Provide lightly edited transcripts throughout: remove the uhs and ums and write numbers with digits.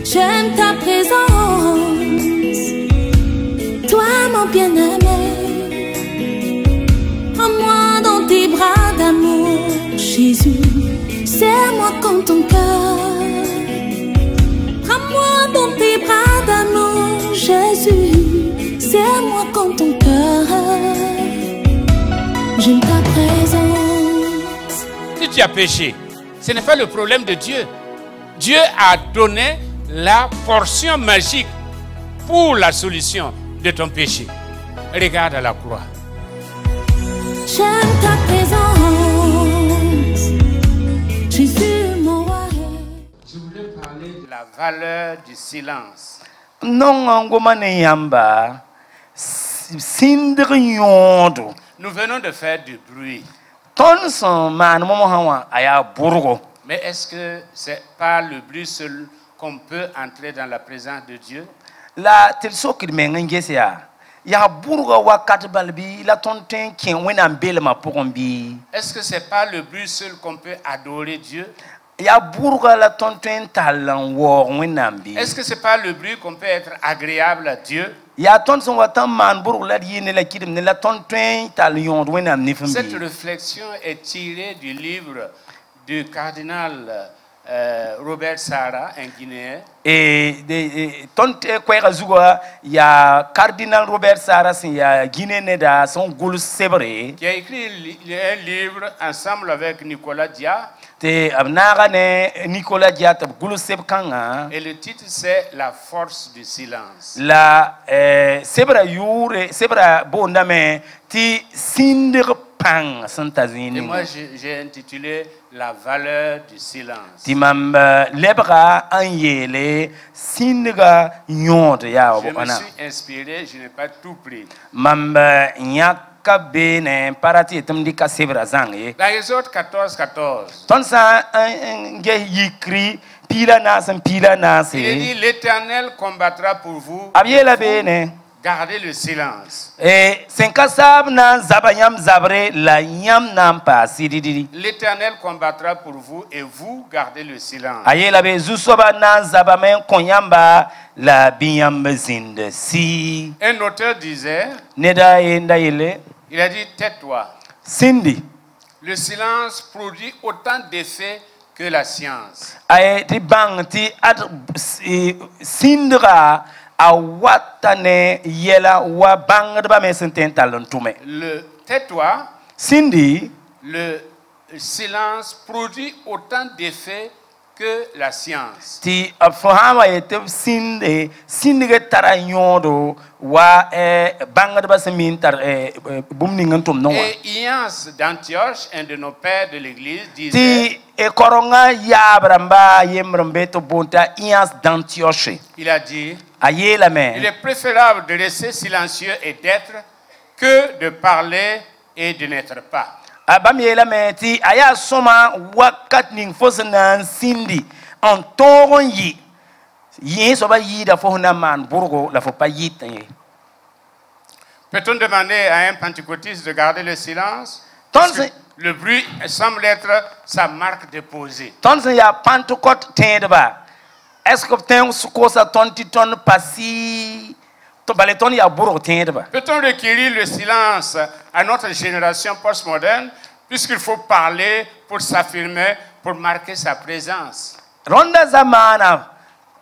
J'aime ta présence, toi mon bien-aimé. Prends-moi dans tes bras d'amour, Jésus. Serre-moi comme ton cœur. Prends-moi dans tes bras d'amour, Jésus. Serre-moi comme ton cœur. J'aime ta présence. Si tu as péché, ce n'est pas le problème de Dieu. Dieu a donné la portion magique pour la solution de ton péché. Regarde à la croix. J'aime ta présence, Jésus mon roi. Je voulais parler de la valeur du silence. Non, yamba. Sindriyondo. Nous venons de faire du bruit. Tonson man momohawa aya burgo. Mais est-ce que c'est pas le bruit seul qu'on peut entrer dans la présence de Dieu? La telso kidmengengesia. Ya burgo wakat balbi la tonten kin wenam belma pokombi. Est-ce que c'est pas le bruit seul qu'on peut adorer Dieu? Ya burgo la tonten talan wo wenam bi. Est-ce que c'est pas le bruit qu'on peut être agréable à Dieu? Ya tonson watan man burgo la yine la kidim ne la tonten talion wenam nifambi. Cette réflexion est tirée du livre du cardinal Robert Sarah, un Guinéen. Et tonte kwega zuga ya cardinal Robert Sarah sin ya Guinée da son goul sebre. Qui a écrit un livre ensemble avec Nicolas Dia. Te abnaga ne Nicolas Dia tab goul seb kanga. Et le titre c'est La force du silence. La sebra yure sebra bondame ti sindir pang santazini. Et moi j'ai intitulé La valeur du silence. Ti mamba lebra anyele sindiga nyonde ya Je me obana. suis inspiré, je n'ai pas tout pris. Mamba nyaka bene parati tumdika sebra zange. Dans Exode 14:14. Tonsa nge yikri pila nasem pila nase. Il est dit l'Éternel combattra pour vous. Abiela bene. Gardez le silence. E senkasab na zabanyam zabre la nyam nampa sididi. L'Éternel combattra pour vous et vous gardez le silence. Ayela be zusoba na zabamen konyamba la binyam zinde si. Un auteur disait, Neda enda ile. il a dit tais-toi. Cindy. Le silence produit autant d'effets que la science. Aye ti bang ti ad sindra awatane yela wa bang ba me senten talon tume. Le tais-toi, Cindy. le silence produit autant d'effets que la science. Ti afahama yete sinde tara nyodo wa bang ba semin tar bumni ngantum non wa. Et Iance d'Antioche, un de nos pères de l'église, disait, Ti koronga yabramba yemrombe to bonta Iance d'Antioche. il a dit, Ayela il me. est préférable de rester silencieux et d'être que de parler et de n'être pas. Abam yela me ti aya soma wakat ning fosna sindi en toron yi so ba yi da fo na man burgo la fo pa yi tan. Peut-on demander à un pentecôtiste de garder le silence? Parce Parce que le bruit semble être sa marque déposée. Tonse ya Pentecôte tendba. Est-ce que ten sukosa tonti ton passi to baleton ya burgo tendba. Peut-on requérir le silence à notre génération postmoderne puisqu'il faut parler pour s'affirmer, pour marquer sa présence? Ronda zamana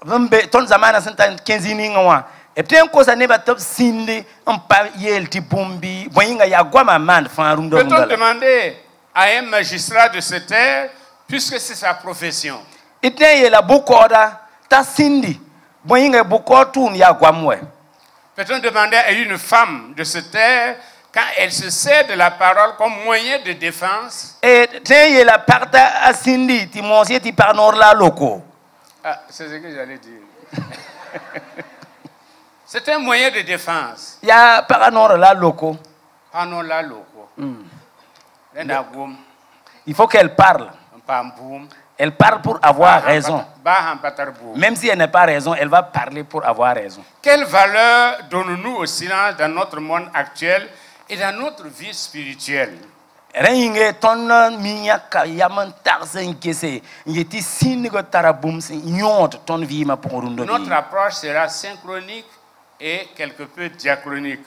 vembe ton zamana senta 15 ngwa. Et ten kosa neba top sindi on pa yelti bumbi boyinga ya gwama man fa rundo Peut-on ngala. demander à un magistrat de se taire puisque c'est sa profession? Iteye la bukoda ta sindi boyinga bukotun ya gwamwe. Peut-on demander à une femme de se taire quand elle se sert de la parole comme moyen de défense? Et teye la parta asindi ti monsie ti parnor la loko. Ah, c'est ce que j'allais dire. C'est un moyen de défense. Ya paranor la loko. Ah non, là, loco. Il faut qu'elle parle. Pampoum. Elle parle pour avoir raison. Même Même si elle n'a pas raison, elle va parler pour avoir raison. quelle valeur donnons-nous au silence dans notre monde actuel et dans notre vie spirituelle? Ringe ton minyaka yaman tarsen kese yeti singo tarabum nyot ton vima pour rundo. Notre approche sera synchronique et quelque peu diachronique.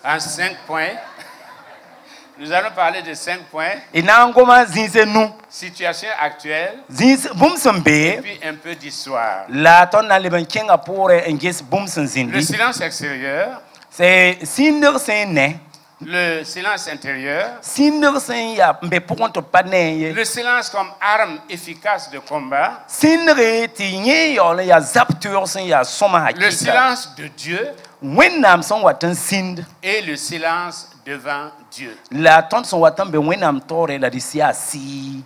En 5 points. Nous allons parler de 5 points. Et nangoma zinse nous. Situation actuelle. Zinse bumsembe. Et puis un peu d'histoire. La ton na leben kenga pour engis bumsen zindi. Le silence extérieur. C'est sinder sene. Le silence intérieur. Sinder sen ya mbe ponto panen. Le silence comme arme efficace de combat. Sindre tinye yo ya zaptur sen ya soma hakika. Le silence de Dieu. Wenam son watan sind. Et le silence devant Dieu. La ton son watan be wenam tore la disia si.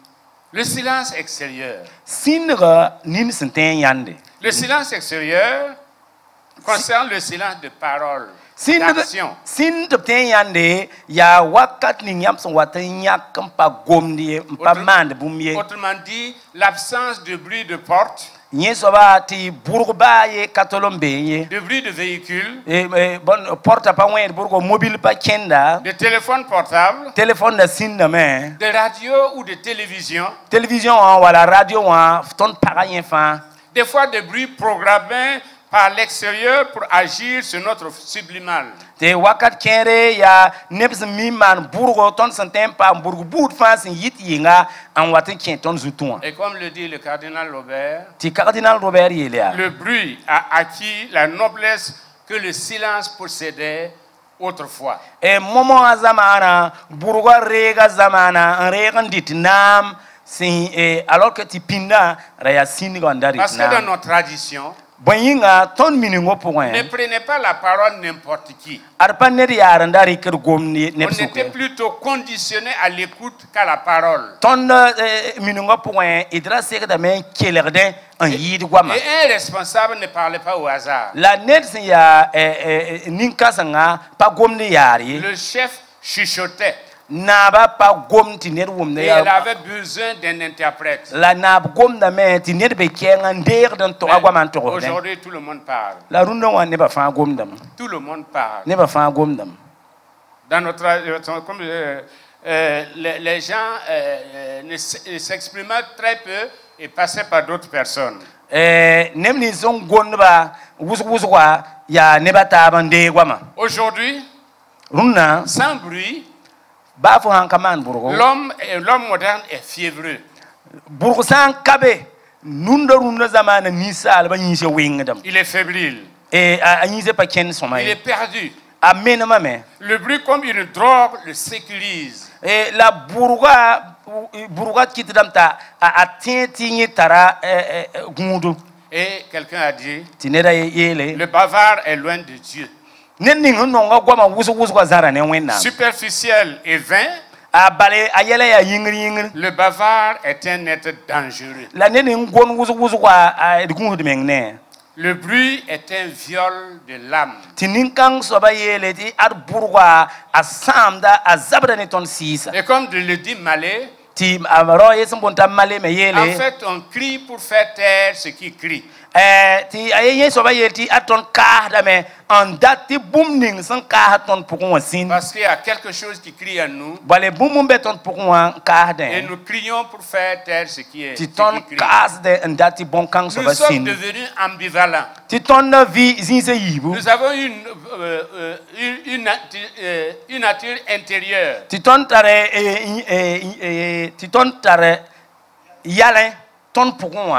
Le silence extérieur. Sindre nin senten yande. Le silence extérieur concerne le silence de parole, d'action. Sindre ten yande ya wakat ni yam son watan yak mpa gomdi mpa mande bumye. Autrement dit, l'absence de bruit de porte. Ti burba ye katolombe ye. De bruit de véhicule. Bon porte pa wen burgo mobile pa kenda. De téléphone portable. Téléphone de sinda men. De radio ou de télévision. Télévision wala radio wa ton parayen fa. Des fois des bruits programmés par l'extérieur pour agir sur notre sublimal. Te wakat kere ya nebs mi man burgo ton santem pa burgo bout fa sin yit yinga en watin ken ton zuton. Et comme le dit le cardinal Robert, Ti cardinal Robert yelia. le bruit a acquis la noblesse que le silence possédait autrefois. E momo zamana burgo rega zamana regan dit nam sin alors que ti pinda raya sin gondari. Parce que dans nos traditions, Boyinga ton miningo point. ne prenez pas la parole n'importe qui. Arpaner yarandari ker gomni On était nepsuke. plutôt conditionné à l'écoute qu'à la parole. Ton miningo point idra sek da men kelerde en yid gwama. Et un responsable ne parle pas au hasard. La net ya ninka sanga pa gomni yari. Le chef chuchotait. Naba pa gom ti net wum Et ya. il avait besoin d'un interprète. La nab gom da men ti net be kenga nder dan to agwaman to. Aujourd'hui, tout le monde parle. La rundo wan ne ba fa gom dam. Tout le monde parle. Ne ba fa gom dam. Dans notre comme les gens ne s'exprimaient très peu et passaient par d'autres personnes. Nemni zon gondba wuswa ya ne ba ta bande gwama. Aujourd'hui, Runna sans bruit, Bafo hankaman burgo. l'homme moderne est fiévreux. Burgo san kabe nunda zamana nisa alba nyise wingdam. Il est fébrile. Anyise pa ken Il somay. est perdu. Amena mame. Le bruit comme une drogue le sécurise. La burga kitdamta a tienti tara gundu. Et quelqu'un a dit, Tineda yele. le bavard est loin de Dieu. Nenning nonga gwama wusu zara ne wenna. Superficiel et vain, A bale ayele ya yingri. le bavard est un être dangereux. La nenning gon wusu a gundu mengne. Le bruit est un viol de l'âme. Tininkang soba yele ti ar burga a samda a zabra ne ton sisa. Et comme le dit Malé, Ti amaro yesum bonta male me yele. en fait, on crie pour faire taire ce qui crie. Ti ayeye soba yeti aton ka dame en dati boomning san ka ton pokon sin. Parce qu'il y a quelque chose qui crie en nous Bale boom beton pokon ka et den. nous crions pour faire taire ce qui est. Ti Ce qui ton crie. kas de en dati bon kang Nous soba sommes sin. devenus ambivalents. Ti ton vi zinse yibu. Nous avons une nature intérieure. Ti ton tare yalen ton pokon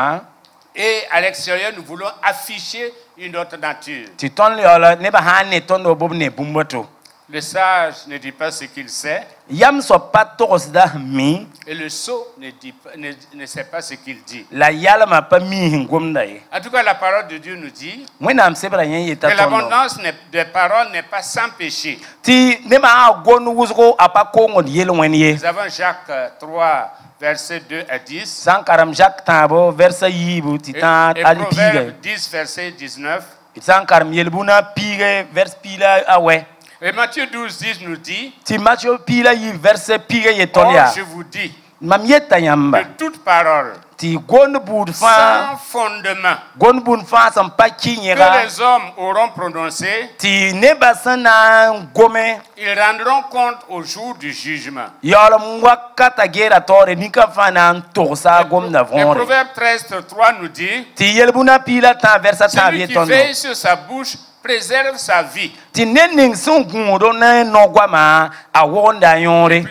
Et à l'extérieur, nous voulons afficher une autre nature. Ti ton yola ne ba hane ton do bob ne bumbato. Le sage ne dit pas ce qu'il sait Yam so patos da mi et le sot ne sait pas ce qu'il dit. la yala ma pa mi hingomdai. En tout cas, la parole de Dieu nous dit Mwena msebra yen yeta que ton. l'abondance des paroles n'est pas sans péché. Ti ne ma gonu wuzgo apako ngod yelo wenye. Nous avons Jacques 3, versets 2 à 10 Sankaram Jacques Tabo versa yibu et titan ali Proverbe pige. 10, verset 19. Sankaram yelbuna pige vers pila awe. Et Matthieu 12, 10 nous dit, Ti Matthieu pila yi verse pige or yetonia. je vous dis, Mam yeta de yamba. toute parole ti gond boud sans fa fondement gond boud fa san pa que kinyera les hommes auront prononcé, ti neba sana gome ils rendront compte au jour du jugement. yalam wakata gera tore nika fa na torsa gom na Le vendre Proverbe 13:3 nous dit, ti yelbuna pila ta versa ta celui qui vieton veille sur sa bouche préserve sa vie. ti nenning son gundo na no gwama a wonda yore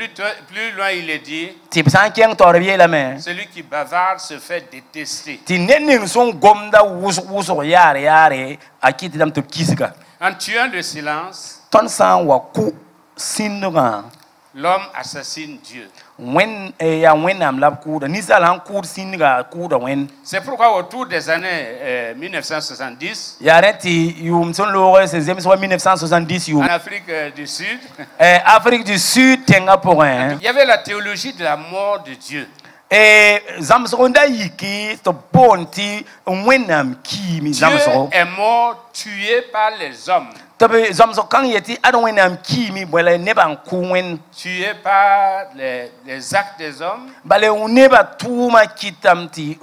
Plus loin, il est dit, ti san keng tore vie la me celui qui bavarde se fait détester. ti nenning son gomda wus yare akiti dam to kisika En tuant le silence, ton san wa ku sinduga l'homme assassine Dieu. wen ya wenam lab kuda ni salan kud singa kuda wen C'est pourquoi autour des années 1970, yareti yum son lore c'est 1970 yum en Afrique du Sud, Afrique du Sud tenga pour il y avait la théologie de la mort de Dieu. zamsonda yiki to bonti wenam ki mi Dieu zamso est mort, tué par les hommes, tabe zamso kan yeti adon wenam ki mi bole neban ku wen tué par les actes des hommes. bale uneba tuma kitamti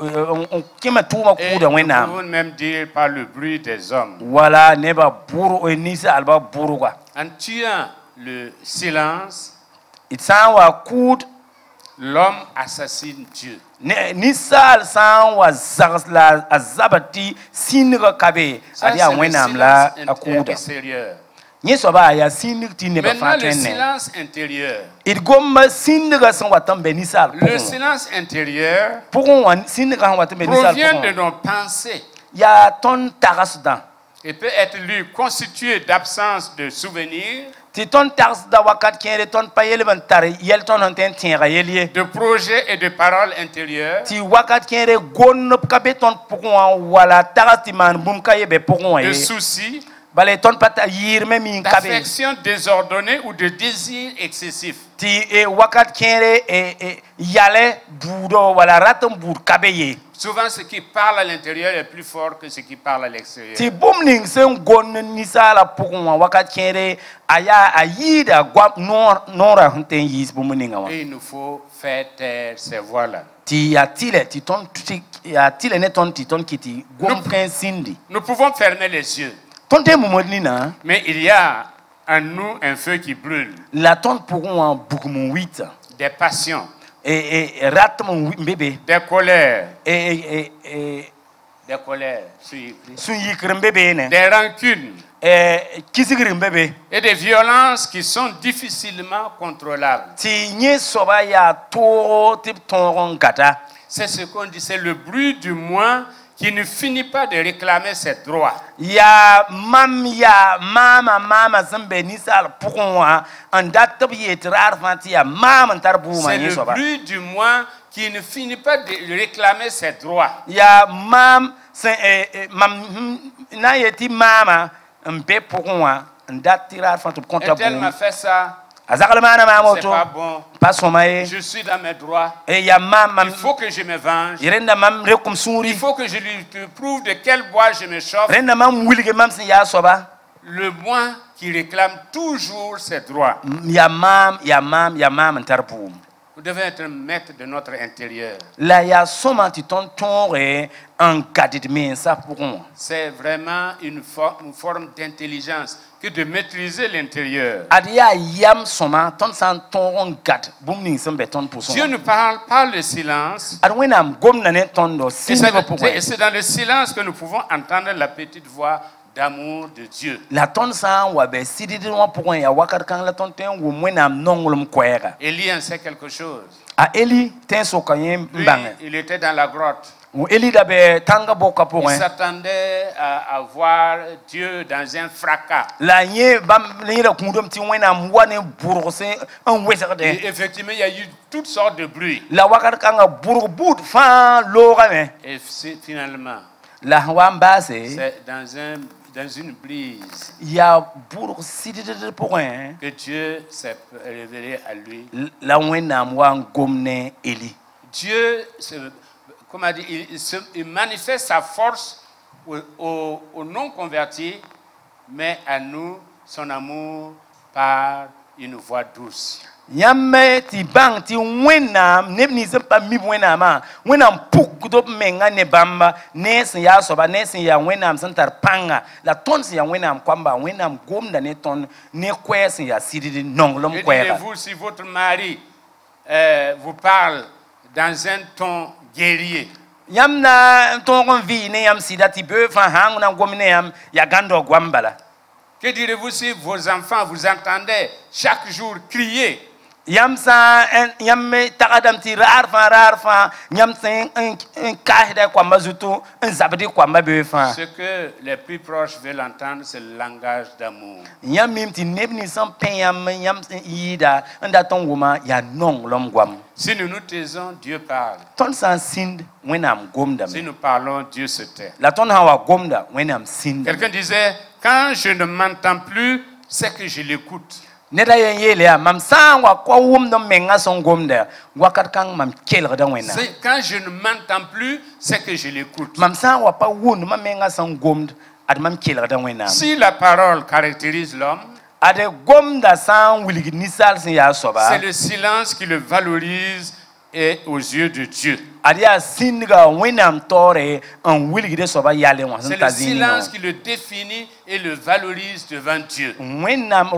kima tuma Et kuda nous wenam pouvons même dire par le bruit des hommes. wala neba buru enisa alba buru kwa En tuant le silence, itsanwa kud l'homme assassine Dieu. ni sal san wa zarsla azabati singa kabe Ça, adia c'est le wenam la silence akuda extérieur. ni soba ya sinik ti ne ba Maintenant, le fatene silence intérieur. it gomma singa san watam be ni sal Le silence intérieur pour wan singa watam be ni sal provient de nos pensées ya ton tarasda et peut être lui constitué d'absence de souvenirs, ti ton tarasda wakat kere ton payele ban tar yel ton anten tienra yelie de projets et de paroles intérieures, ti wakat kere gonop kabe ton pour wala tarasti man bum kaye be pour de soucis, bale ton pata yirme min kabe d'affection désordonnée ou de désirs excessifs. ti wakat kere yale budo wala ratum bud kabe Souvent, ce qui parle à l'intérieur est plus fort que ce qui parle à l'extérieur. ti bum ning sen gon ni sala pour wakat kere aya ayida gwa nora hunten yis bum ning wa Et il nous faut faire taire ces voix-là. ti atile ti ton ti atile ne ton ti ton kiti gom ken sindi Nous pouvons fermer les yeux, ton te momodni na mais il y a en nous un feu qui brûle, la ton pour un boukumu 8 des passions, ratmu bébé des colères, des sun yikrim bébé ne des rancunes kisigrim bébé et des violences qui sont difficilement contrôlables. ti nye soba ya to tip ton gata C'est ce qu'on dit, c'est le bruit du moi qui ne finit pas de réclamer ses droits. ya mama zambe ni sal pourquoi en date bi etrar fanti ya mama tarbu ma C'est nye le soba bruit du moi qui ne finit pas de réclamer ses droits. ya mam na yeti mama mpe pourquoi en date tirar fanti konta Et elle m'a bu fait ça, azakal mana c'est mamoto pas bon. pas somaye Je suis dans mes droits. ya mam Il faut que je me venge. renda mam rekum Il suri faut que je lui prouve de quel bois je me chauffe. renda mam wilge mam sin ya soba Le moi qui réclame toujours ses droits. ya mam tarbu Nous devons être maîtres de notre intérieur. la ya soma ti ton tore en gadit men sa pourquoi C'est vraiment une forme d'intelligence que de maîtriser l'intérieur. adia yam soma ton san ton gat bum ning sembe ton pour Dieu nous parle par le silence. ad wenam gomna ne ton do Et singa pourquoi c'est dans le silence que nous pouvons entendre la petite voix d'amour de Dieu. la ton san wa be sididi wa pourquoi ya wakat kan la ton ten wo wenam nongolum kwera Élie en sait quelque chose. a eli ten so kanyem Lui, mbang il était dans la grotte. wo eli da be tanga boka Il pourquoi s'attendait à voir Dieu dans un fracas. la nye bam ni la kundum ti wenam wane burgse en weserde Et effectivement, il y a eu toutes sortes de bruits. la wakat kan burgbut fa lora me Et finalement, la wambase c'est dans une brise ya burg sididi pourquoi que Dieu s'est révélé à lui. la wenam wa gomne eli Dieu, comme a dit, il manifeste sa force aux non-convertis, mais à nous, son amour par une voix douce. Yamme ti bang ti wenam ne ni se pa mi wenama wenam puk do menga ne bamba ne se ya soba ne se ya wenam santar panga la ton se ya wenam kwamba wenam gomda ne ton ne kwese ya sididi nonglom kwera. Vous si votre mari vous parle dans un ton guerrier. Yamna ton vi ne yam sidati be fa hang na gomne yam ya gando gwambala. Que direz-vous si vos enfants vous entendez chaque jour crier? Yamsa yamme tagadam ti rarfa yamsen un kahda kwamba zutu un zabdi kwamba be fa. Ce que les plus proches veulent entendre, c'est le langage d'amour. Yamim ti nebni san pen yam yida anda ton woma ya nong lom gwam. Si nous nous taisons, Dieu parle. Ton san sind wenam gomda. Si nous parlons, Dieu se tait. La ton hawa gomda wenam sind. Quelqu'un disait, quand je ne m'entends plus, c'est que je l'écoute. Neda yele ya mam san wa kwa wum no menga son gomda wakat kang mam kelga da wena. Quand je ne m'entends plus, c'est que je l'écoute. Mam san wa pa wun ma menga son gomd ad mam kelga da wena. Si la parole caractérise l'homme, Ade gomda san wiligi nisal sin ya soba. c'est le silence qui le valorise et aux yeux de Dieu. Adia singa wenam tore en wiligi de soba yale wan C'est le silence qui le définit et le valorise devant Dieu. Wenam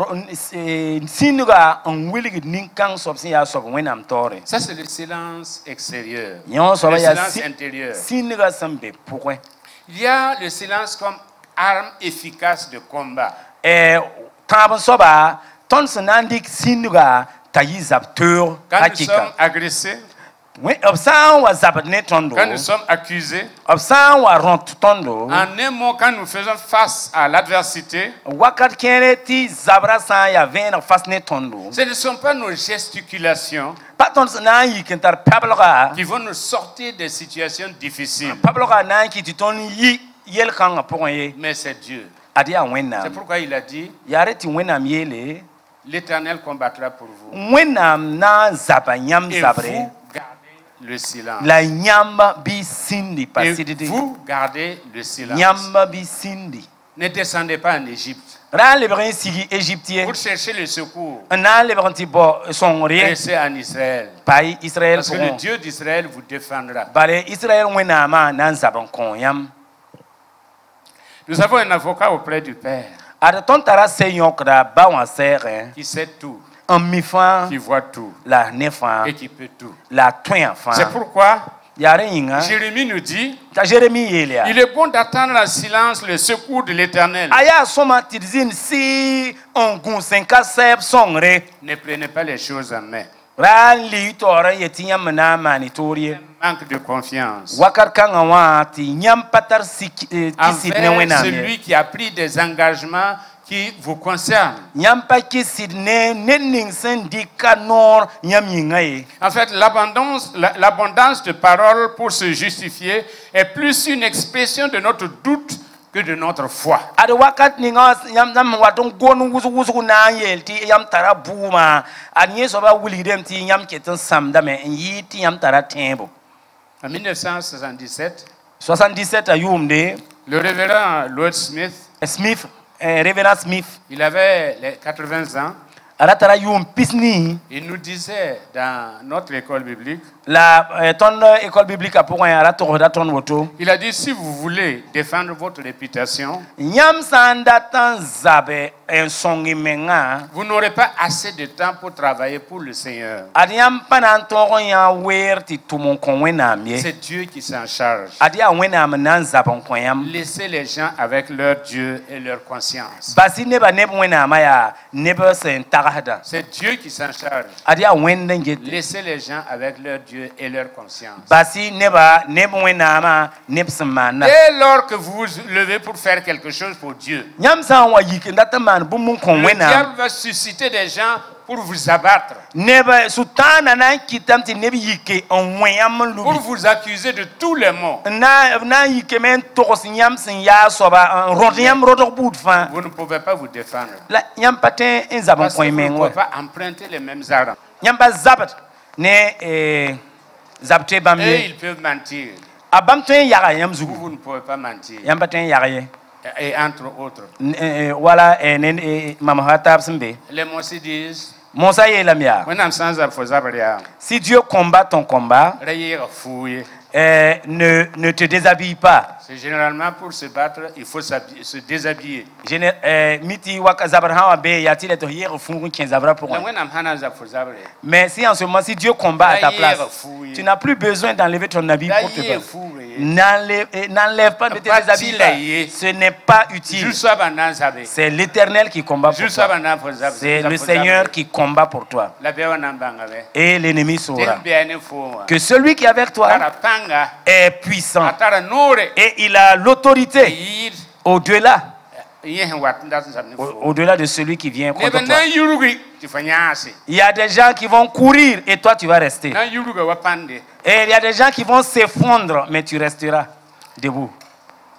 singa en wiligi ninkang sob sin ya soba wenam tore. Ça, c'est le silence extérieur. Yon Le soba ya silence intérieur. singa sambe pourquoi? Il y a le silence comme arme efficace de combat. Taban soba ton sanandik singa tayizapteur Quand nous hakika. sommes agressés, quand nous sommes accusés, en en un mot, quand nous faisons face à l'adversité, ce ne sont pas nos gesticulations qui vont nous sortir des situations difficiles, mais c'est Dieu. C'est pourquoi il a dit, l'Éternel combattra pour vous. Et vous gardez le silence. Et vous gardez le silence. Ne descendez pas en Égypte. Pour chercher le secours. Restez en Israël. Parce que le Dieu d'Israël vous défendra. Nous avons un avocat auprès du Père qui sait tout, qui voit tout et qui peut tout. C'est pourquoi Jérémie nous dit, il est bon d'attendre en silence le secours de l'Éternel. Ne prenez pas les choses en main. Manque de confiance envers celui qui a pris des engagements qui vous concernent. En fait, l'abondance de paroles pour se justifier est plus une expression de notre doute que de notre foi. En 1977, le révérend Lloyd Smith, il avait 80 ans. Il nous disait dans notre école biblique, il a dit, si vous voulez défendre votre réputation, vous n'aurez pas assez de temps pour travailler pour le Seigneur. C'est Dieu qui s'en charge. Laissez les gens avec leur Dieu et leur conscience. C'est Dieu qui s'en charge. Laissez les gens avec leur Dieu et leur conscience. Dès lors que vous vous levez pour faire quelque chose pour Dieu, le diable va susciter des gens pour vous abattre, pour vous accuser de tous les maux. Vous ne pouvez pas vous défendre. Parce que vous ne pouvez pas emprunter les mêmes armes. Et ils peuvent mentir. Vous ne pouvez pas mentir. Et entre autres, les mots disent, Monsa ye la mia. Wẽnnaam sã n zab fo zabr yaa Si Dieu combat ton combat, ra yɩɩga fuu ye. ne te déshabille pas. C'est généralement pour se battre, il faut se déshabiller. Miti waka zabraha be yati le to hier fungu kin zabra pour. La wẽnnaam sã na n zab fo zabr ye. Mais si en ce moment si Dieu combat à ta place, fouille. tu n'as plus besoin d'enlever ton habit La pour te yɩɩ battre. fuu ye. N'enlève pas, ne te Pas déshabille utile. pas. Ce n'est pas utile. Zu soaba n na n zabe. C'est l'Éternel qui combat pour Zu toi. soaba n na n fo zab. C'est le Seigneur qui combat pour toi. La bɩ wẽnnaam bãnga bɛ. Et l'ennemi Tɩ saura n bɩa ne foo wã. que celui qui est avec toi Tara pãnga. est puissant. A tara noore. Et il a l'autorité Yɩɩd. au-delà, Yẽ sẽn wat n dat n zab ne foo. au-delà de celui qui vient Neb contre n toi. na n yurugi tɩ fo yãase. Il y a des gens qui vont courir et toi tu vas rester. Na n yuruga wa pãnde. Et il y a des gens qui vont s'effondrer, mais tu resteras debout.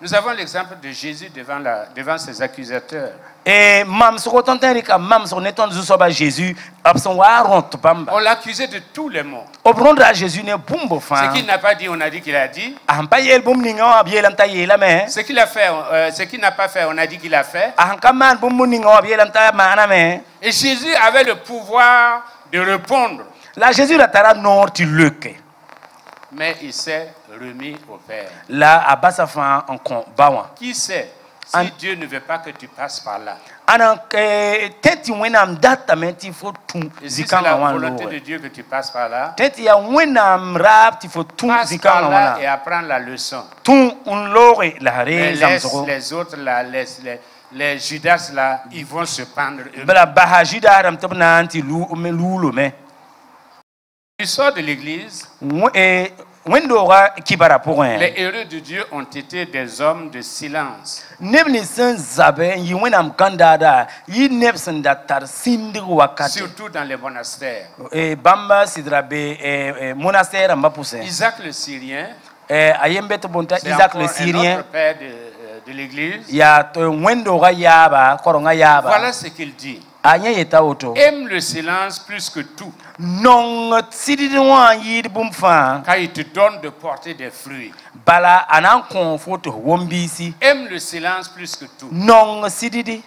Nous avons l'exemple de Jésus devant ses accusateurs. Et mam so tonten rika mam so neton zusoba Jésus abson wa ront pamba. On l'accusait de tous les mots. Obrondra Jésus ne bumbo Ce fa. qu'il n'a pas dit, on a dit qu'il a dit. Ampa yel bum ninga abiel ta yela me. Ce qu'il a fait, ce qu'il n'a pas fait, on a dit qu'il a fait. Ankaman bum ninga abiel ta mana me. Et Jésus avait le pouvoir de répondre. La Jésus la tara nord tu leke. Mais il s'est remis au Père. La abasa fa en kon bawan. Qui sait si Dieu ne veut pas que tu passes par là? Ana teti wenam data menti fo tum Et si c'est zikanga la wan volonté lo. de Dieu que tu passes par là, Teti ya wenam rap ti fo tum passe par zikanga là wan. et apprends la leçon. Tum un lore la Mais re laisse zamzoro. les autres là, les Judas là, ils vont se pendre eux. Bala bahajida ram tabna anti lulo me. Tu sors de l'église, Wendora kibara pour un. les héros de Dieu ont été des hommes de silence. Nebni sen zabe yi wenam kandada yi nebsen da tar sindig wakati. Surtout dans les monastères. Bamba sidrabe monastère amba pousse. Isaac le Syrien, Ayembe to bonta c'est Isaac encore le un Syrien. autre père de l'église. Ya to wendora yaba koronga yaba. Voilà ce qu'il dit. Anya yeta auto. Aime le silence plus que tout, Non sididwan yid bumfa. car il te donne de porter des fruits. Bala anan konfoto wombisi. Aime le silence plus que tout. Non sididi.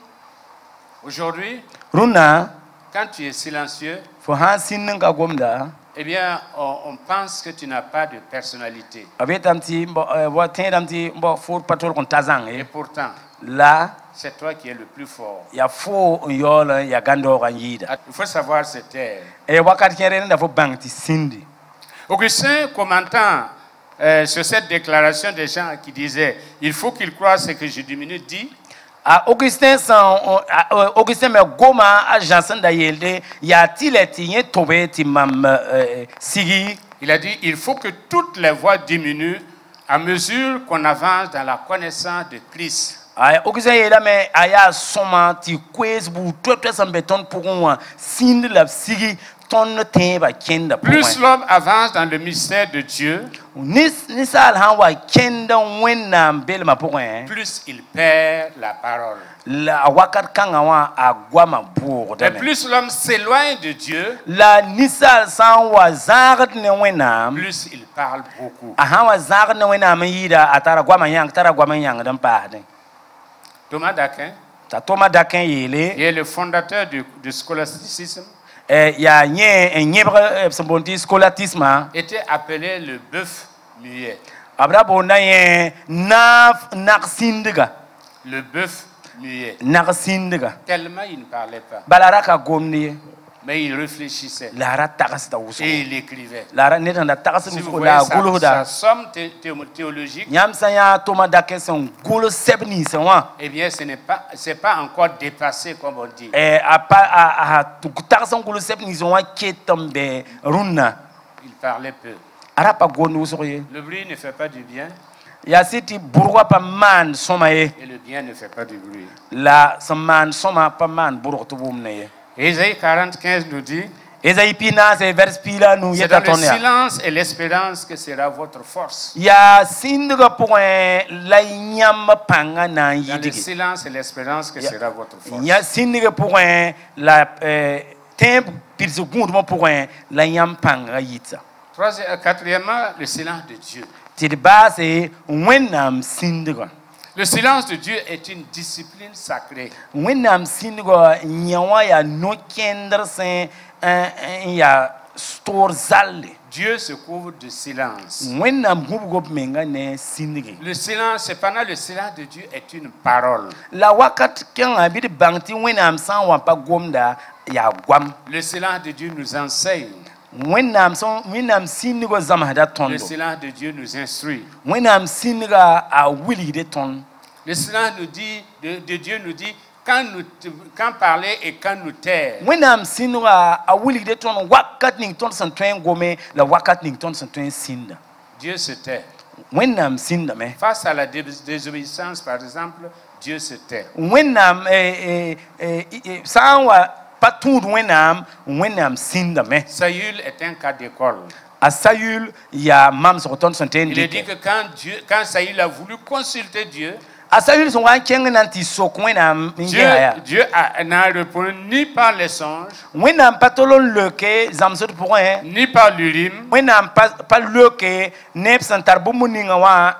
Aujourd'hui, Runa quand tu es silencieux, fo han sinninga gomda. eh bien, on pense que tu n'as pas de personnalité. Abetamti bo tendamti bo for patol kon tazang Et pourtant, la c'est toi qui es le plus fort. ya fo yola ya gando yida. Il faut savoir se taire. E wakati kere nda fo bangti sindi. Augustin, commentant sur cette déclaration des gens qui disaient « Il faut qu'il croie ce que je diminue », dit Augustin me goma a jansan da yelde ya tileti ye tobe ti mam sigi. il a dit « Il faut que toutes les voix diminuent à mesure qu'on avance dans la connaissance de Christ. » Augustin yela me aya soma ti kwes bu toto sambe ton pour un sindi la sigi ton temba kenda pour. Plus l'homme avance dans le mystère de Dieu, Nisal hanwa kenda wenam belma pour un. plus il perd la parole. La wakat kangawa agwama bour Et plus l'homme s'éloigne de Dieu, la nisal san wa zagat ne wenam plus il parle beaucoup. ahawa zagat ne wenam yida atara gwama yang dan pade Thomas d'Aquin, ta toma dakin qui yele est le fondateur du scholasticisme, ya nye nyebre sambonti scolatisme était appelé le bœuf muet. abra bonda ye naksindiga Le bœuf muet. naksindiga Tellement il ne parlait pas, balaraka gomni mais il réfléchissait lara takasta uso et il écrivait. lara netanda takasta Si vous uso voyez la sa guluda somme théologique, nyamsa ya toma dakin son gulu sebni sanwa eh bien, c'est pas encore dépassé comme on dit. taksan gulu sebni sanwa ketombe runna Il parlait peu. arapa gonu uso ye Le bruit ne fait pas du bien ya siti burwa pa man soma ye et le bien ne fait pas du bruit. la saman soma pa man burwa to bumne ye Ésaïe 45 nous dit, Esaïe pina se vers pila nu c'est yeta dans le tonya silence et l'espérance que sera votre force. ya sindiga point la nyam panga na Dans le yidigi silence et l'espérance que sera votre force. ya sindiga point la temp pirse gunduma point la nyam panga yitsa Quatrièmement, le silence de Dieu. ti de base wenam sindiga Le silence de Dieu est une discipline sacrée. Wẽnnaam sĩndgɔ yã wã yaa no-kẽndr sẽn yaa stoor zalle. Dieu se couvre de silence. Wẽnnaam gũbgo b menga ne sĩndge. Le silence, cependant, le silence de Dieu est une parole. La wakat kẽngã bɩ d bãng tɩ wẽnnaam sã n wa pa gomda yaa goam. Le silence de Dieu nous enseigne. Wẽnnaam sĩndgɔ zãmsda Le tõndo. silence de Dieu nous instruit. Wẽnnaam sĩndga a wilgde tõnd. Le silence nous dit, de Dieu nous dit quand parler et quand nous taire. Wẽnnaam sĩndga a wilgde tõnd wakat ning tõnd sẽn tõe n gome la wakat ning tõnd sẽn tõe n sĩnda. Dieu se tait. Wẽnnaam sĩndame. Face à la désobéissance, par exemple, Dieu se tait. Wẽnnaam sã n wa pa tũud Wẽnnaam sĩndame. Saül est un cas d'école. A Saül yaa mamsg tõnd sẽn tõe n Il est dit dɩke. que quand Saül a voulu consulter Dieu, A Saül sẽn wa n kẽng na n tɩ sok Wẽnnaam n gẽa yaa. Dieu n'a répondu ni par les songes, Wẽnnaam pa tol n leoke zãmsd pʋgẽ. ni par l'urim, Wẽnnaam pa leoke neb sẽn tar bũmb ninga wã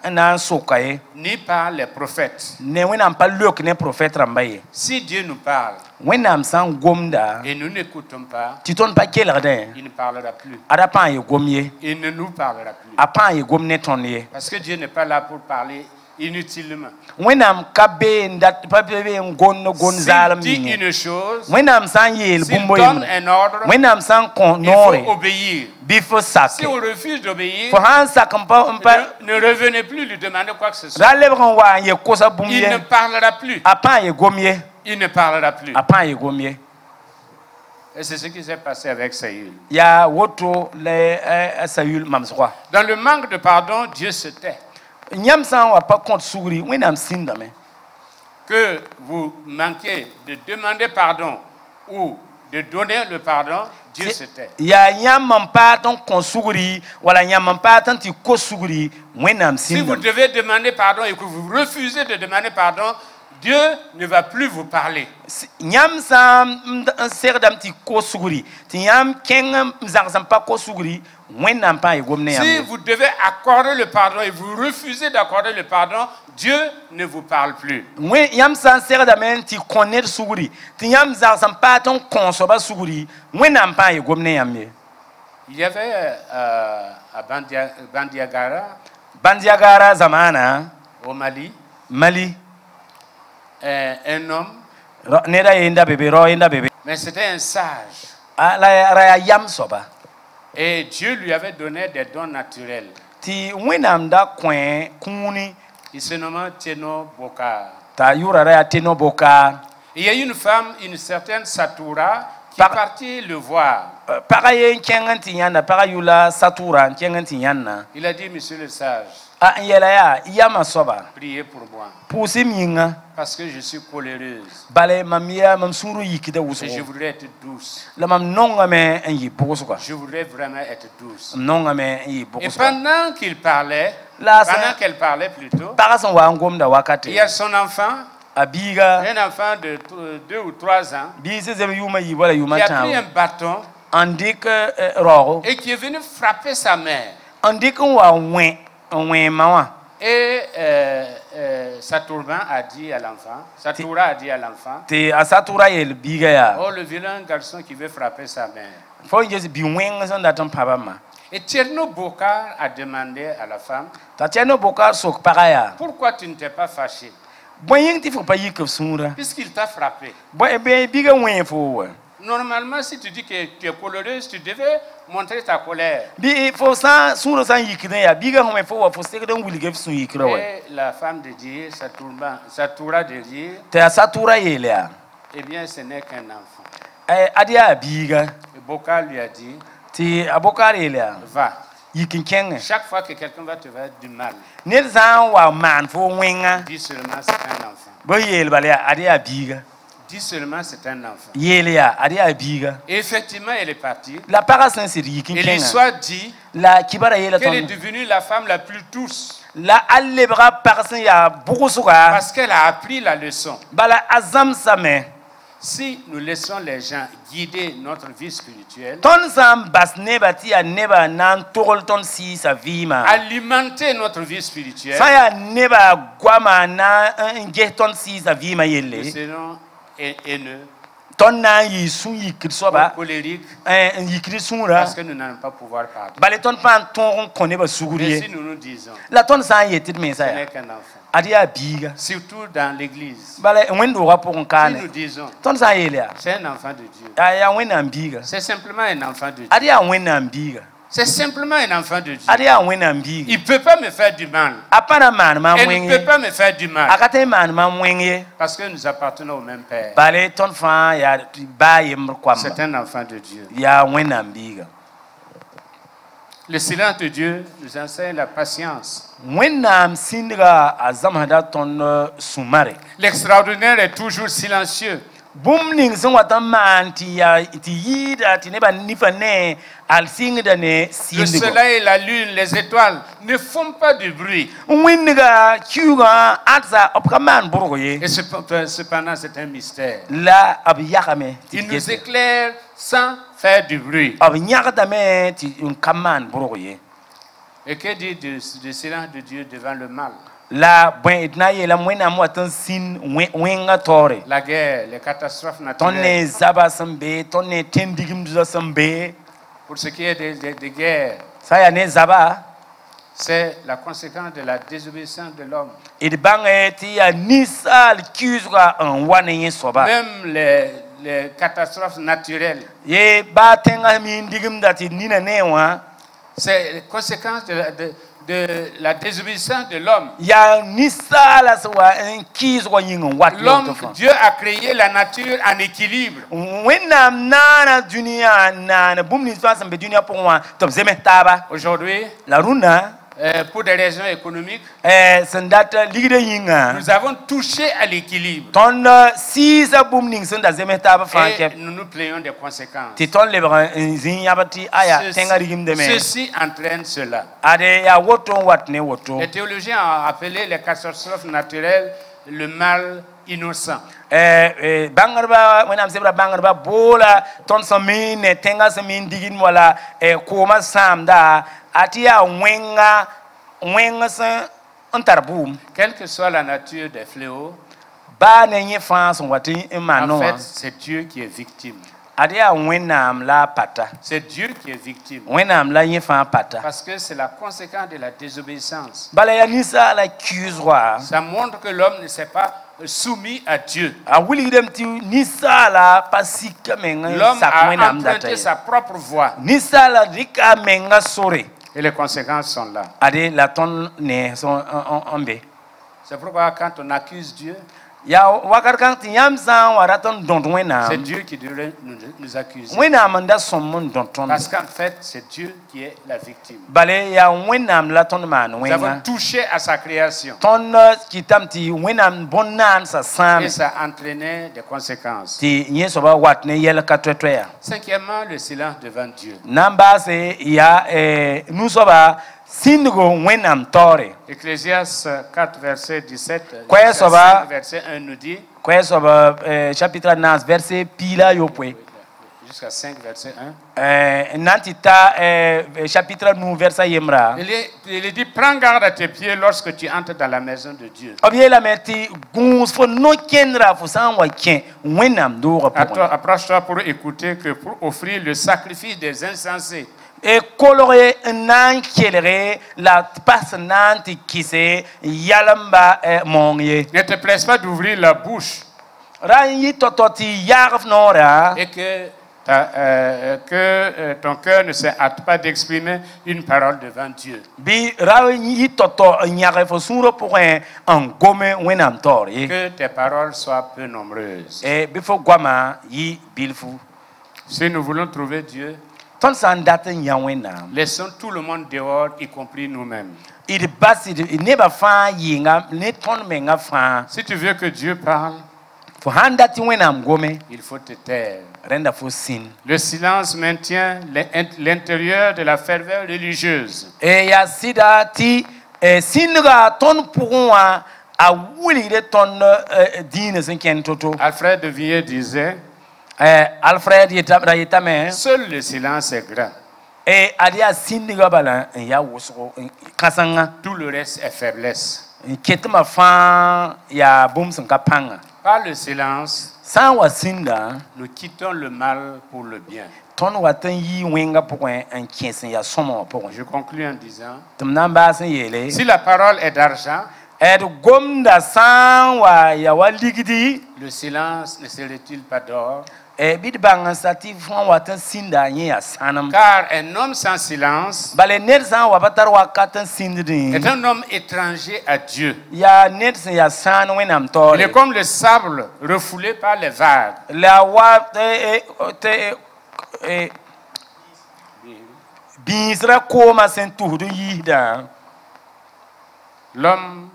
n na n soka ye. ni par les prophètes. Ne Wẽnnaam pa leok ne profɛt rãmba ye. Si Dieu nous parle Wẽnnaam sã n gomda et nous n'écoutons pas, tɩ tõnd pa kelgdẽ il ne parlera plus. a da pãa ye gom ye. Il ne nous parlera plus. A pãa ye gom ne tõnd ye. Parce que Dieu n'est pas là pour parler inutilement. Wẽnnaam ka pa be n gond S'il zaalem dit yĩnge. une chose, Wẽnnaam sã n yeel s'il bũmb donne yembre. un ordre, Wẽnnaam sã n kõ il noore faut obéir. bɩ fo sak. Si on refuse d'obéir, Fo sã n sak n pa ne revenez plus lui demander quoi que ce soit. ra lebg n wa n ye kosa bũmb Il ne ye. parlera plus. A pãa ye gom ye. Il ne parlera plus. A pãa ye gom ye. Et c'est ce qui s'est passé avec Saül. Yaa woto la a Saül mamsgɔ. Dans le manque de pardon, Dieu se tait. Yãmb sã n wa pa kõt sugri Wẽnnaam sĩndame. Que vous manquez de demander pardon ou de donner le pardon, Dieu se tait. Yaa yãmb n paat n kõ sugri wala yãmb n paat n tɩ kos sugri Wẽnnaam Si vous sĩndame. devez demander pardon et que vous refusez de demander pardon, Dieu ne va plus vous parler. Yãmb sã n segdame tɩ kos sugri tɩ yãmb kẽng n zãgs n pa kos sugri Wẽnnaam pãa ye gom ne yãmb Si ye. vous devez accorder le pardon et vous refusez d'accorder le pardon, Dieu ne vous parle plus. Yãmb sã n segdame tɩ kõ ned sugri tɩ yãmb zags n paat n kõ soaba sugri Wẽnnaam pãa ye gom ne yãmb ye. Il y avait à Bandiagara, Bandiagara zamaana au Mali, Mali un homme, neda yenda bebe rao yenda bebe. mais c'était un sage. Ra yaa yam soaba. Et Dieu lui avait donné des dons naturels. Tɩ Wẽnnaam da kõe kũuni Il se nommait Teno Bokar. t'a yʋʋra ra yaa teno boka. Il y a une femme, une certaine Satoura, qui Par- est partie le voir. Paga ye n kẽng n tɩ yãnda paga yʋla satura n kẽng n tɩ yãnna. Il a dit, monsieur le sage, N yɛla yaa yama soaba priez pour moi, pʋʋsem yĩnga parce que je suis coléreuse bala mam sũurã yikda et je wʋsgo voudrais être douce. la mam nongame n yɩ pʋgsga Je voudrais vraiment être douce. m nongame n yɩ Et pʋgsga pendant qu'il parlait, La pendant qu'elle parlait plutôt, paga sẽn wa n gomda il wakate y a son enfant, a biiga un enfant de 2 ou 3 ans, bii sẽn zem yʋʋmã yɩ wala yʋʋmã qui a pris un tãago bâton n dɩk raoogo et qui est venu frapper sa mère. n dɩk n wa wẽema wã Et Satoura a dit à l'enfant, tɩ a satura yeel biiga yaa oh le vilain garçon qui veut frapper sa mère. fo n ges bi-wẽng sẽn dat n pa bãmba Et Tierno Bokar a demandé à la femme, t'a tɩ no boka sok paga yaa pourquoi tu ne t'es pas fâché bõe yĩng tɩ fo pa yik b sũurã puisqu'il t'a frappé? biiga wẽ fo wa Normalement, si tu dis que tu es colérique, tu devais montrer ta colère. bɩ fo sã sũurã sã n yikdẽ yaa biiga sẽn wẽ fo wa fo segd n wilg b sũ yikrã wa Et la femme de dire, Satoura de dire, tɩ a satura yeel yaa eh bien, ce n'est qu'un enfant. ad yaa biiga Et Bokar lui a dit, tɩ a bokar yeel yaa va. yik n kẽngẽ Chaque fois que quelqu'un va te faire du mal, ned sã n wa maan fo wẽnga dis seulement c'est un enfant. bõe yeel bala yaa ad yaa biiga Dis seulement c'est un enfant. yeel yaa ad yaa biiga Et effectivement, elle est partie. la paga sẽn sɩd yik n Et kẽngã l'histoire dit la kibara yeela qu'elle est tõnd devenue la femme la plus douce la a lebga pag sẽn yaa bʋgsga parce qu'elle a appris la leçon. bala a zãmsame si nous laissons les gens guider notre vie spirituelle, ton sam bas neba ti ya neba nan togol ton si sa vima alimenter notre vie spirituelle, sa ya neba gwama na nge ton si sa vima nous yelle serons haineux, ton na yi sun yi kirsoba colériques, yi kirsunra parce que nous n'allons pas pouvoir pardonner. bale ton pan ton koneba Mais si suguriye nous nous disons, la ton sa yetit me ce sa n'est ya qu'un enfant, adia biga surtout dans l'église, bale wendo ga pour si kane nous disons, ton sa yele c'est un enfant de Dieu, ya wena biga c'est simplement un enfant de Dieu. adia wena biga C'est simplement un enfant de Dieu. adia wena biga Il ne peut pas me faire du mal. apana man ma Elle ne peut mwenge pas me faire du mal. akate man ma mwenge Parce que nous appartenons au même Père. bale ton fa ya ba yem kwamba C'est un enfant de Dieu. ya wena biga Le silence de Dieu nous enseigne la patience. wena singa azamhada ton sumare L'extraordinaire est toujours silencieux. bum ning sun wata man ti ya ti yida ti ne ba nifa ne al singda ne Le sindigo soleil, la lune, les étoiles ne font pas de bruit. winniga kyuga atsa opkaman burgoye Et cependant, c'est un mystère. la ab yakame ti Il nous éclaire sans faire du bruit. ab nyakdame ti kaman burgoye Et que dit du silence de Dieu devant le mal? la bwen itna ye la mwena mo tan sin wenga tore La guerre, les catastrophes tonne naturelles. zaba sambe tonne tendigim du sambe Pour ce qui est des guerres, saya ne zaba c'est la conséquence de la désobéissance de l'homme. it bange ti ya nisal kyuzga an wane soba Même les catastrophes naturelles, ye ba tenga mi ndigim dati nina newa c'est la conséquence de la désobéissance de l'homme. ya nisala swa en kizwa yin wat L'homme, Dieu a créé la nature en équilibre. wena nana dunia nana bum ni fa sambe dunia pour moi top zeme taba Aujourd'hui, la runa pour des raisons économiques, sendata ligde yinga nous avons touché à l'équilibre. ton sisa bum ning senda zeme taba Et fanke nous nous plaignons des conséquences. ti ton le zin yabati aya tenga rigim de me Ceci entraîne cela. ade ya woto wat ne woto Les théologiens ont appelé les catastrophes naturelles le mal innocent. bangarba wena msebra bangarba bola ton samine tenga samin digin wala koma samda atia wenga sa antarbum Quelle que soit la nature des fléaux, ba ne nye France wati en emano fait, c'est Dieu qui est victime. adia wenam la pata C'est Dieu qui est victime. wenam la nye fa pata Parce que c'est la conséquence de la désobéissance. bala ya nisa la kuzwa Ça montre que l'homme ne s'est pas soumis à Dieu. a wili dem ti nisa la pasika menga L'homme sak a wenam emprunté data sa propre voie. nisa la rika menga sore Et les conséquences sont là. ade la ton ne son ombe C'est pourquoi quand on accuse Dieu, ya wakar kan ti yam san waraton don wena c'est Dieu qui devrait nous accuser. wena manda somon don ton Parce qu'en fait, c'est Dieu qui est la victime. bale ya wena la ton man Nous avons wena touché à sa création. ton kitam ti wena bonnan sa sam Et ça a entraîné des conséquences. ti nyeso ba wat ne yel ka twetwe ya Cinquièmement, le silence devant Dieu. namba se ya nusoba singo wenam tore Ecclésiaste 4, verset 17, Quoi, jusqu'à ça va? 5, verset 1 nous dit, kwesoba chapitre 9 verset pila yopwe jusqu'à 5, verset 1, nantita chapitre 9 verset yemra il dit, prends garde à tes pieds lorsque tu entres dans la maison de Dieu. obiela meti guns fo no kendra fo san wa ken wenam do Approche-toi pour écouter que pour offrir le sacrifice des insensés. et coloré nan kelere la passe nanti kise yalamba monye Ne te presse pas d'ouvrir la bouche rayi tototi yarf nora et que ton cœur ne se hâte pas d'exprimer une parole devant Dieu. bi rayi toto nyare fo suro pour un gome wenam tori Que tes paroles soient peu nombreuses. e bifo gwama yi bilfu Si nous voulons trouver Dieu, ton san daten ya wenam laissons tout le monde dehors, y compris nous-mêmes. il basi ne ba fa yinga ne ton menga fa Si tu veux que Dieu parle, fo handati wenam gome il faut te taire. renda fo sin Le silence maintient l'intérieur de la ferveur religieuse. e ya sida ti singa ton pourwa a wuli de ton dîne sen ken toto. Alfred de Villiers disait, Alfred yetame seul le silence est grand. adia sindiga bala ya woso kasanga Tout le reste est faiblesse. ketma fa ya bum sen kapanga. Par le silence, San wa sinda nous quittons le mal pour le bien. ton watan yi wenga pourquoi un kiesen ya somo pourquoi. Je conclus en disant, Tumna ba sen yele si la parole est d'argent, gomda san wa ya waligidi le silence ne serait-il pas d'or? bid banga sati fon watan sinda yin ya sanam. Car un homme sans silence Bale net san wa batar wa katan sindidi est un homme étranger à Dieu. ya net sen ya san wenam Il tore. est comme le sable refoulé par les vagues. La wa binsra koma sen tuhdu yida. L'homme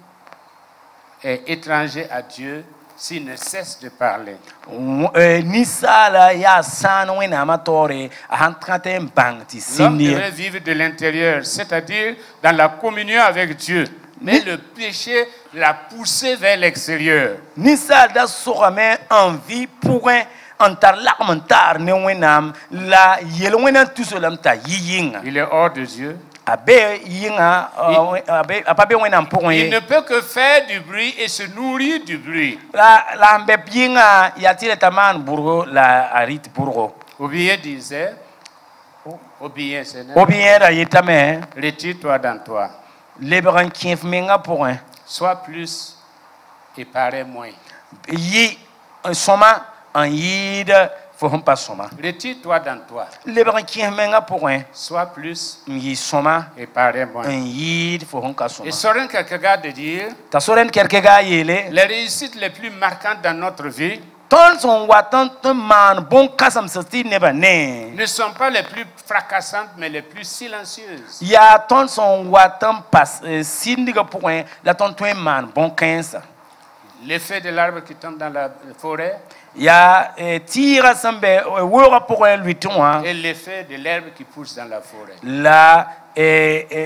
est étranger à Dieu s'il ne cesse de parler. Nisala ya san wenam tore a han traten bang ti L'homme sindi. devrait vivre de l'intérieur, c'est-à-dire dans la communion avec Dieu. Mais le péché l'a poussé vers l'extérieur. Nisal da sogame envie pour un tar lamentar ne wenam la yel wenam tusolam ta yinga. Il est hors de Dieu. Abe yinga abe wenam pour Il ne peut que faire du bruit et se nourrir du bruit. la mbe yinga yatile taman burgo la arit burgo. Obiye disait, Obiye, Seigneur, Obien da yetame retire-toi dans toi. lebran kief menga pour Sois plus et parais moins. yi soma en yid fo pas soma. Retire-toi dans toi. Lebran kief menga pour Sois plus yi soma et parais moins. en yid fo ka soma. Et Soren Kierkegaard de dire, Ta soren kerkega yele les réussites les plus marquantes dans notre vie ton son watan ton man bon kasam sati neba ne ne sont pas les plus fracassantes, mais les plus silencieuses. ya ton son watan pas sindiga point la ton toi man bon 15 L'effet de l'arbre qui tombe dans la forêt ya tira sambe wora pour lui ton et l'effet de l'herbe qui pousse dans la forêt. la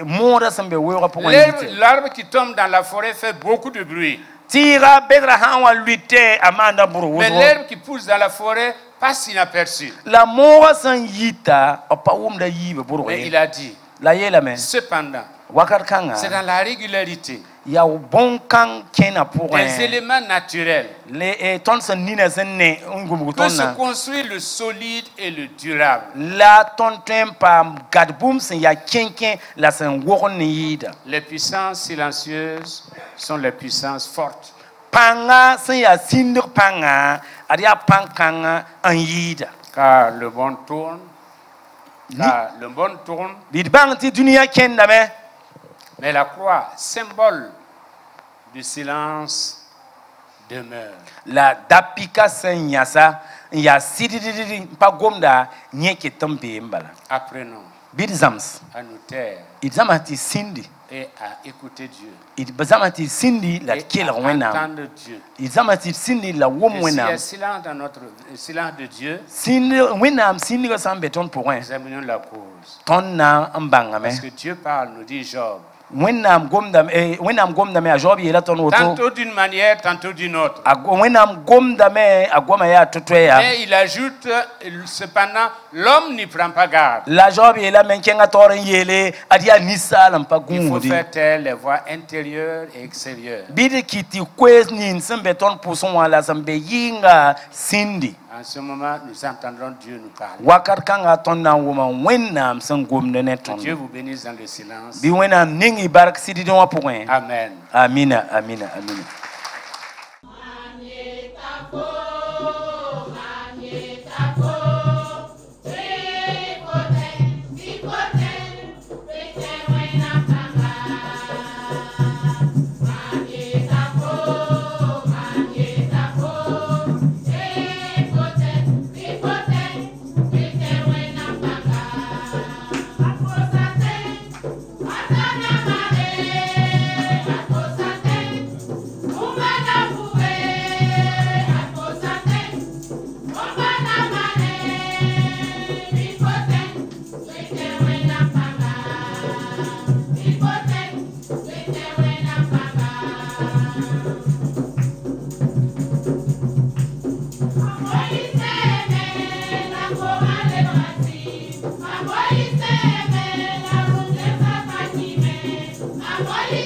mora sambe wora pour L'arbre qui tombe dans la forêt fait beaucoup de bruit. tira bedra hawa lutte amanda buru Mais l'herbe qui pousse dans la forêt passe inaperçue. la mora san yita opa wumda yibe buru Mais il a dit, la yela men cependant, wakar kanga c'est dans la régularité ya bon kan kena pour des éléments naturels les ton san nina senne ngum que se tonna construit le solide et le durable. la ton tempa gadbum sen ya kenken la sen wogon yida Les puissances silencieuses sont les puissances fortes. panga sen ya sindir panga adia pankanga an yida Car le monde tourne. Car le monde tourne. bid bangti dunia kenda me Mais la croix, symbole du silence, demeure. la dapika sen yasa ya sidididi pa gomda nyeke tambe mbala Apprenons bid zams à nous taire it zamati sindi et à écouter Dieu. it zamati sindi la Et kela à wena entendre Dieu. it zamati sindi la wom Et s'il y a wena silence dans notre silence de Dieu, sindi wena sindi ko sambe ton pour nous examinons la cause. ton na mbanga me Parce que Dieu parle, nous dit Job. wenam gomda me a job yela ton auto Tantôt d'une manière, tantôt d'une autre. wenam gomda me agoma ya totoya Mais il ajoute, cependant, l'homme n'y prend pas garde. la job yela men kenga toren yele adia nisala mpa Il faut gungudi faire taire les voix intérieures et extérieures. bidi kiti kwes nin sembe ton puson wala sambe yinga sindi En ce moment, nous entendrons Dieu nous parler. wakar kanga ton na woma wenam san gomda ne Que ton Dieu vous bénisse dans le silence. bi wenam ningi barak sidi don wa point Amen. amina amina amina Akoli